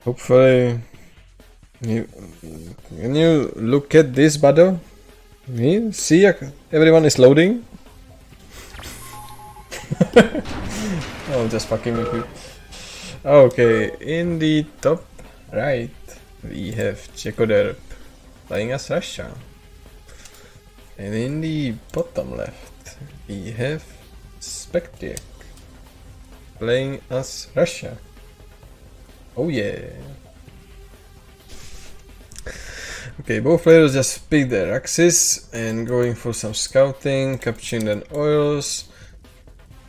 Hopefully, can you look at this battle? See, everyone is loading. Oh, just fucking with you. Okay, in the top right, we have JackoDerp playing as Russia. And in the bottom left, we have Spectryek playing as Russia. Oh yeah. Okay, both players just pick their axes and going for some scouting, capturing the oils.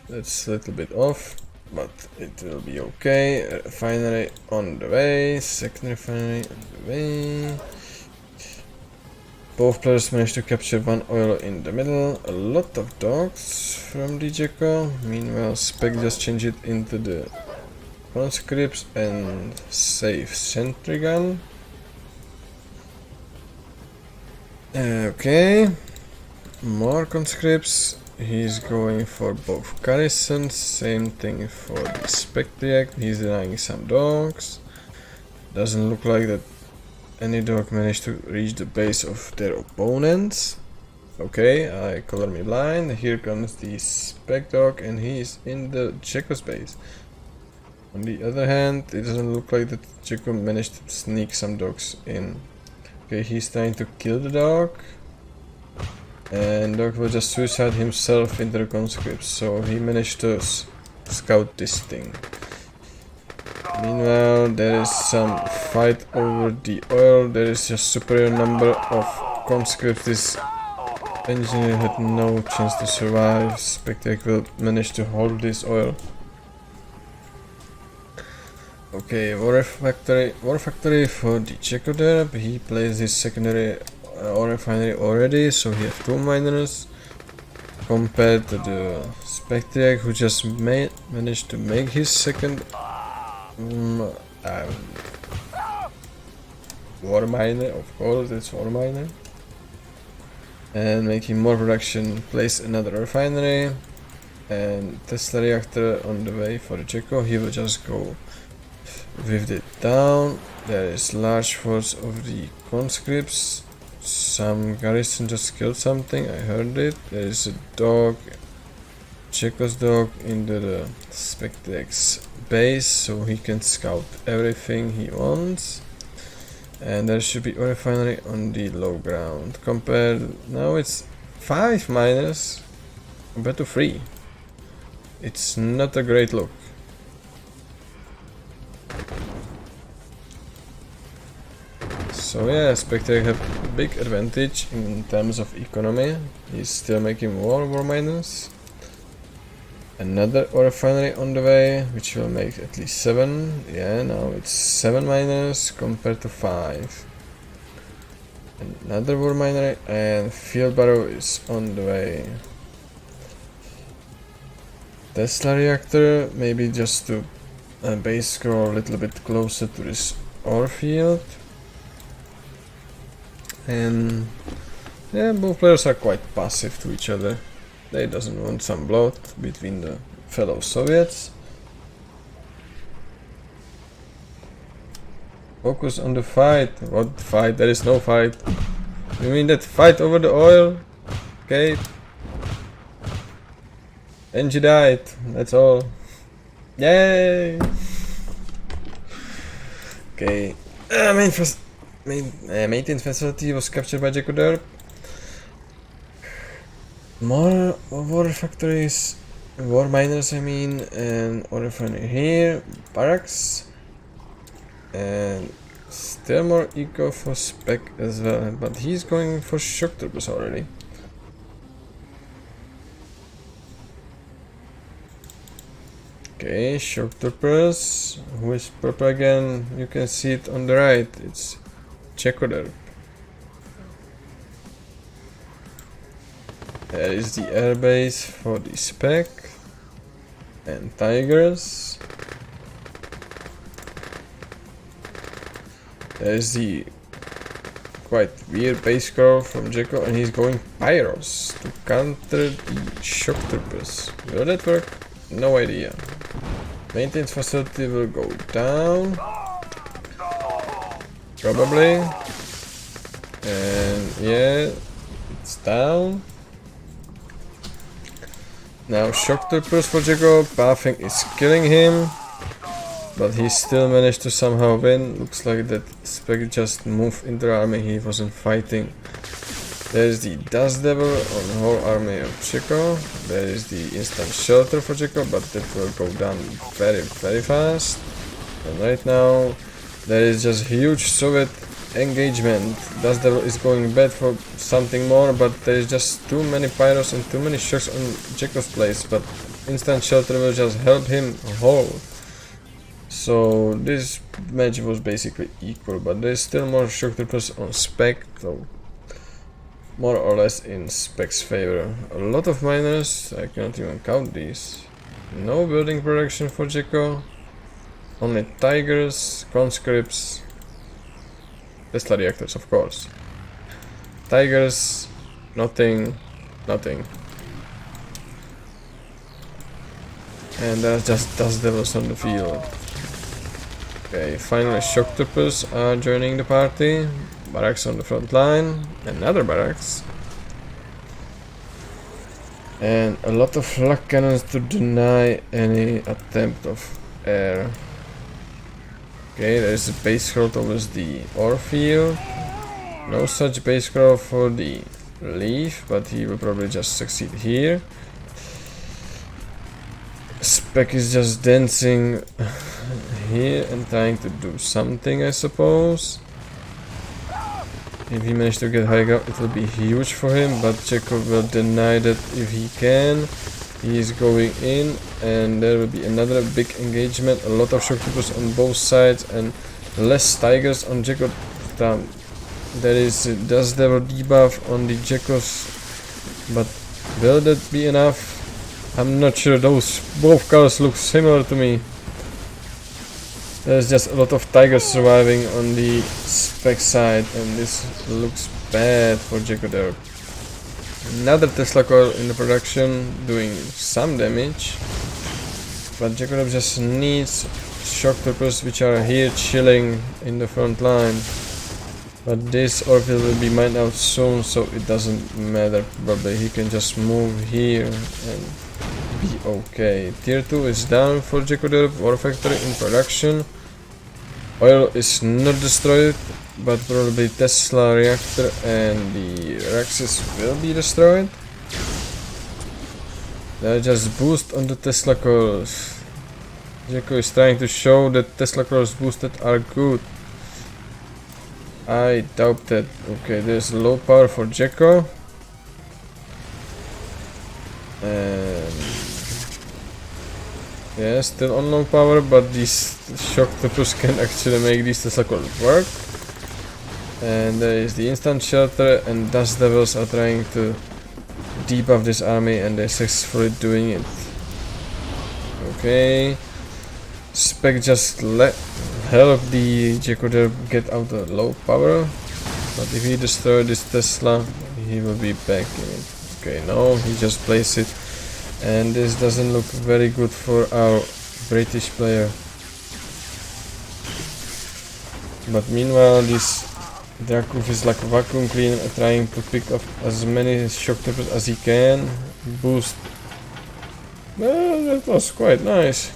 That's a little bit off, but it will be okay. Refinery on the way, second refinery on the way. Both players managed to capture one oil in the middle. A lot of dogs from the Jacko. Meanwhile, Spec just changed it into the conscripts and save sentry gun. Okay, more conscripts. He's going for both garrisons. Same thing for the Spectryek. He's denying some dogs. Doesn't look like that any dog managed to reach the base of their opponents. Okay, I color me blind. Here comes the Spec dog, and he's in the Jacko's base. On the other hand, it doesn't look like that Jacko managed to sneak some dogs in. Okay, he's trying to kill the dog. And dog will just suicide himself into the conscripts, so he managed to scout this thing. Meanwhile, there is some fight over the oil. There is a superior number of conscripts. This engineer had no chance to survive. Spectryek will manage to hold this oil. Okay, war factory for the JackoDerp. He plays his secondary ore refinery already, so he has 2 miners compared to the Spectryek, who just managed to make his second war miner. Of course, it's war miner, and making more production. Place another refinery and Tesla reactor on the way for the Jacko. He will just go with it down. There is large force of the conscripts. Some garrison just killed something, I heard it. There is a dog, Jacko's dog, into the Spectryk's base, so he can scout everything he wants. And there should be a refinery on the low ground. Now it's 5 miners compared to 3. It's not a great look. So yeah, Spectryek have a big advantage in terms of economy. He's still making more war miners. Another ore refinery on the way, which will make at least 7. Yeah, now it's 7 miners compared to 5. Another war miner and field barrow is on the way. Tesla reactor, maybe just to base scroll a little bit closer to this ore field. And yeah, both players are quite passive to each other. They doesn't want some blood between the fellow Soviets. Focus on the fight. What fight? There is no fight. You mean that fight over the oil? Okay. And you died. That's all. Yay! Okay. Maintenance facility was captured by JackoDerp. More war factories, war miners I mean, and ore refinery here, barracks, and still more eco for Spec as well, but he's going for shock troopers already. Okay, shock troopers. Who is purple again? You can see it on the right. It's JackoDerp. There is the airbase for the Spec and Tigers. There is the quite weird base curve from Jacko, and he's going Pyros to counter the shock troopers. Will that work? No idea. Maintenance facility will go down. Probably. And yeah, it's down. Now shock troopers for Jacko. Pathing is killing him. But he still managed to somehow win. Looks like that Spec just moved into the army he wasn't fighting. There's the Dust Devil on the whole army of Jacko. There is the instant shelter for Jacko, but that will go down very fast. And right now there is just huge Soviet engagement. Dust Devil is going bad for something more, but there is just too many pyros and too many shocks on Jacko's place. But instant shelter will just help him hold. So this match was basically equal, but there's still more shock troopers on Spec, so more or less in Spec's favor. A lot of miners, I cannot even count these. No building production for Jacko. Only Tigers, Conscripts, Tesla reactors, of course. Tigers, nothing. And there's just Dust Devils on the field. Okay, finally shock troopers are joining the party. Barracks on the front line, another barracks. And a lot of flak cannons to deny any attempt of air. Okay, there is a base scroll towards the ore field. No such base scroll for the leaf, but he will probably just succeed here. Spec is just dancing here and trying to do something, I suppose. If he managed to get high ground, it will be huge for him, but Jacko will deny that if he can. He is going in, and there will be another big engagement. A lot of shock troopers on both sides, and less Tigers on Jacko. There is a Dust Devil debuff on the Jackos, but will that be enough? I'm not sure. Those both cars look similar to me. There's just a lot of Tigers surviving on the Spec side, and this looks bad for JackoDerp. Another Tesla core in the production doing some damage, but JackoDerp just needs shock troopers which are here chilling in the front line. But this orbital will be mined out soon, so it doesn't matter. Probably he can just move here and be okay. Tier 2 is down for JackoDerp. War factory in production. Oil is not destroyed, but probably Tesla reactor and the Raxis will be destroyed. They just boost on the Tesla cores. Jacko is trying to show that Tesla cores boosted are good. I doubt that. Okay, there's low power for Jacko. And yeah, still on low power, but these shock troopers can actually make these Tesla cores work. And there is the instant shelter, and Dust Devils are trying to debuff this army, and they're successfully doing it. Okay, Spec just help the JackoDerp get out the low power, but if he destroys this Tesla, he will be back in it. Okay, no, he just placed it, and this doesn't look very good for our British player. But meanwhile, this Drakov is like a vacuum cleaner, trying to pick up as many shock troopers as he can. Boost. Well, that was quite nice.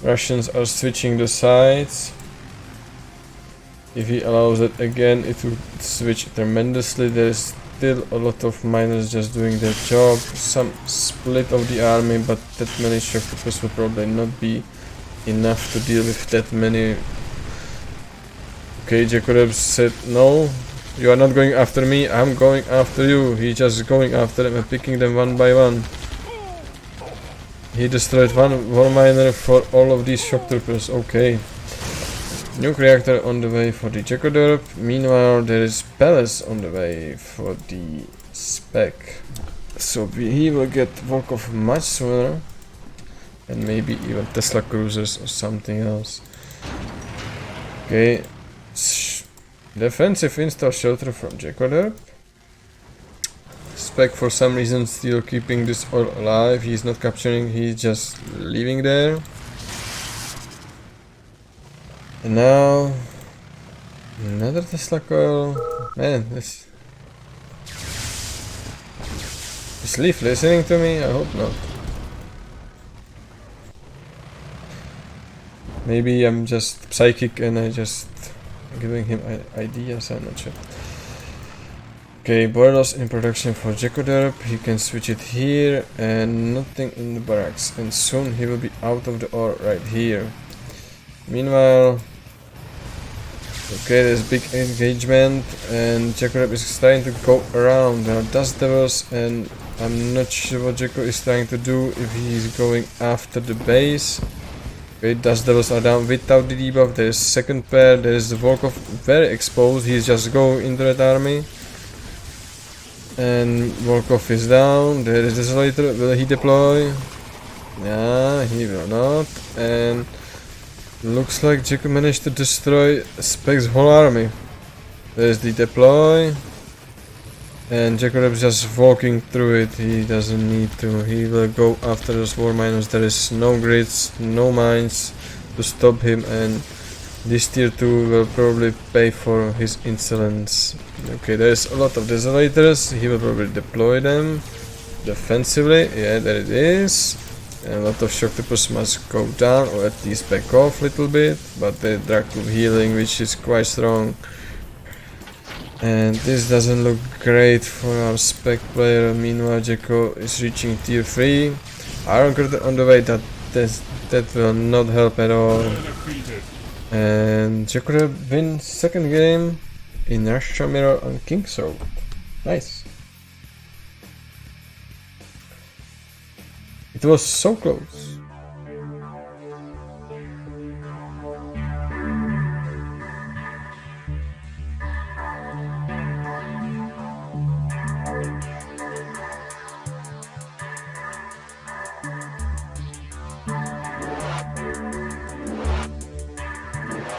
Russians are switching the sides. If he allows it again, it will switch tremendously. There is still a lot of miners just doing their job. Some split of the army, but that many shock troopers will probably not be enough to deal with that many. Okay, JackoDerp said, no, you are not going after me, I'm going after you. He's just going after them and picking them one by one. He destroyed one war miner for all of these shock troopers. Okay. Nuke reactor on the way for the JackoDerp. Meanwhile, there is palace on the way for the Spec. So he will get Volkov much sooner. And maybe even Tesla cruisers or something else. Okay. Defensive install shelter from JackoDerp. Spec for some reason still keeping this oil alive. He's not capturing, he's just leaving there. And now Another Tesla coil. Man, this... Is Leaf listening to me? I hope not. Maybe I'm just psychic and I just giving him ideas, I'm not sure. Okay, boilers in production for JackoDerp. He can switch it here and nothing in the barracks. And soon he will be out of the ore right here. Meanwhile, okay, there's big engagement and JackoDerp is trying to go around. There are dust devils and I'm not sure what Jacko is trying to do if he's going after the base. Okay, dust devils are down without the debuff. There is second pair. There is the Volkov very exposed. He's just going into that army. And Volkov is down. There is Desolator. Will he deploy? Yeah, he will not. And looks like Jacko managed to destroy Spec's whole army. There's the deploy. And JackoDerp is just walking through it. He doesn't need to. He will go after those war miners. There is no grids, no mines to stop him, and this tier 2 will probably pay for his insolence. Okay, there's a lot of desolators. He will probably deploy them defensively. Yeah, there it is. And a lot of shock troopers must go down or at least back off a little bit. But they drag to healing, which is quite strong. And this doesn't look great for our spec player. Meanwhile, Jacko is reaching tier 3. Iron Curtain on the way, that will not help at all. And JackoDerp wins second game in Russia Mirror on Kingsroad. Nice. It was so close.